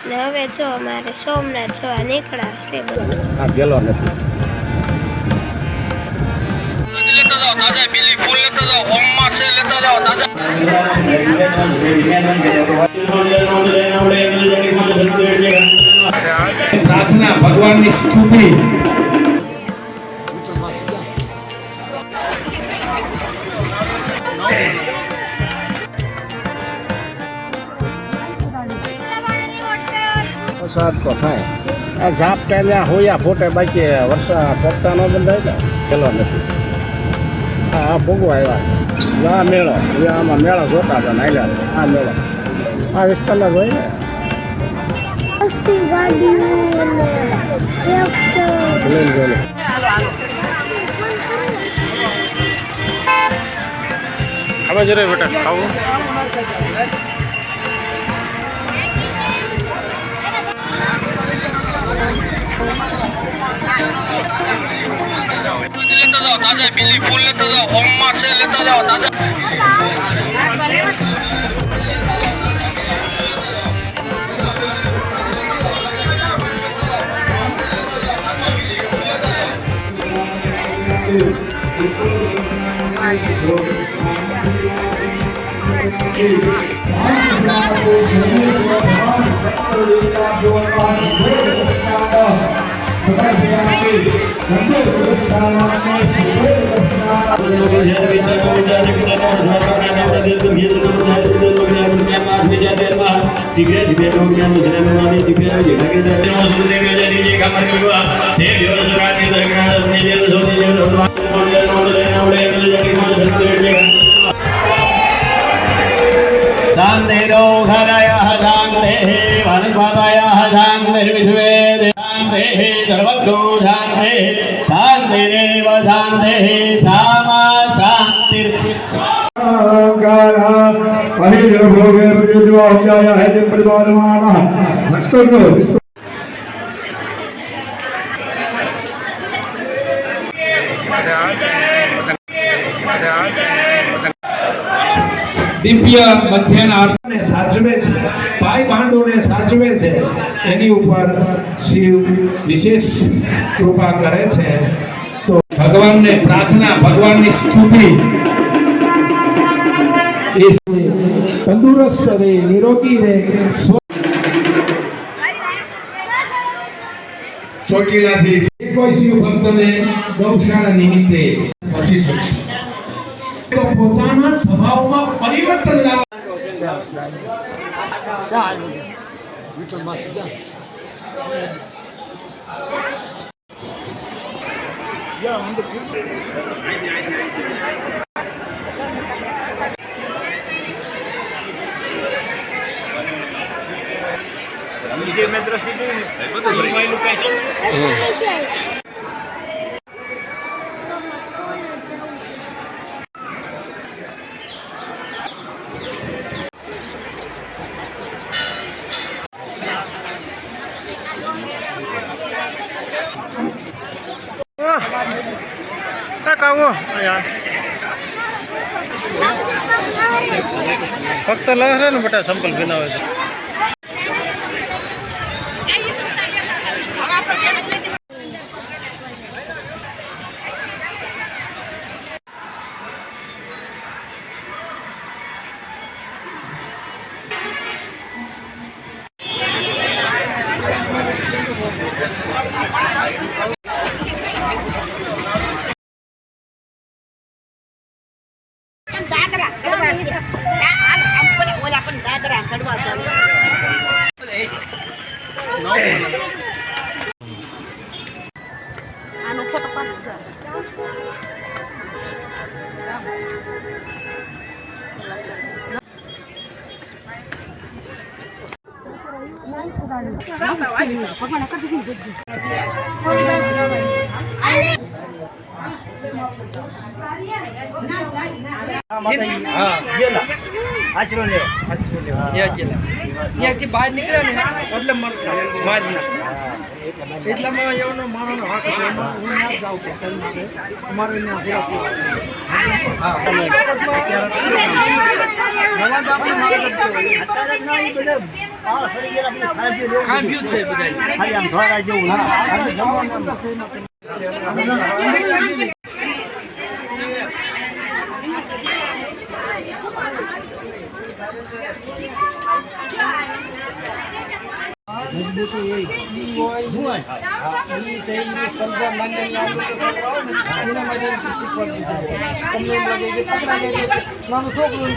ને હવે જો અમારે સોમનાથ જવા નીકળ્યા છે બધા. હા ગેલો નથી. લેતા જાઓ તાજા બીલી ફૂલ લેતા જાઓ હોમમાં છે લેતા જાઓ તાજા પ્રાર્થના ભગવાનની સ્તુતિ વરસાદ તો થાય આ ઝાપ ટાઈમ હોયા ફોટે બાકી વરસાદ પોપટા નો બંધાય ને પેલો નથી. હા ભોગવા આવ્યા આ મેળો આમાં મેળો જોતા હતા નાયલા આ મેળો આ વિસ્તારના હોય ને હવે જરે બેટા ખાવું લેતા જાઓ તાજા બીલી ફૂલ લેતા જાઓ હોમમાં છે લેતા જાઓ તાજા शान्तिरो घरयः शान्तिः वनस्पतयः शान्तिर्विश्वे शान्तिः सर्वतो शान्तिः शान्तिरेव शान्तिः सामा शान्तिर् अहिर्भोगे प्रज्वाल्याय है परिवारमाणः भक्तों દિવ્ય મધ્યાહન આરતીને સાચવે છે, ભાઈ પાંડુને સાચવે છે, એની ઉપર શિવ વિશેષ કૃપા કરે છે. તો ભગવાનને પ્રાર્થના ભગવાનની સ્તુતિ એ તંદુરસ્ત રહે નિરોગી રહે ચોટીલાથી કોઈ શિવ ભક્તને ગૌશાળા નિમિત્તે પહોંચી શકશે તો પોતાના સ્વભાવમાં પરિવર્તન લાવે. ફક્ત લહેરે ને બેટા સંપલ બનાવે છે. હા આશરો લેવો ત્યાંથી બહાર નીકળ્યા ને એટલે મારી નાખે એટલામાં એવાનો મારો હાથ હતો એમાં હું ના જાઉં કે અમારે અહીંયા ખાંભ્યું છે બધા છોકરું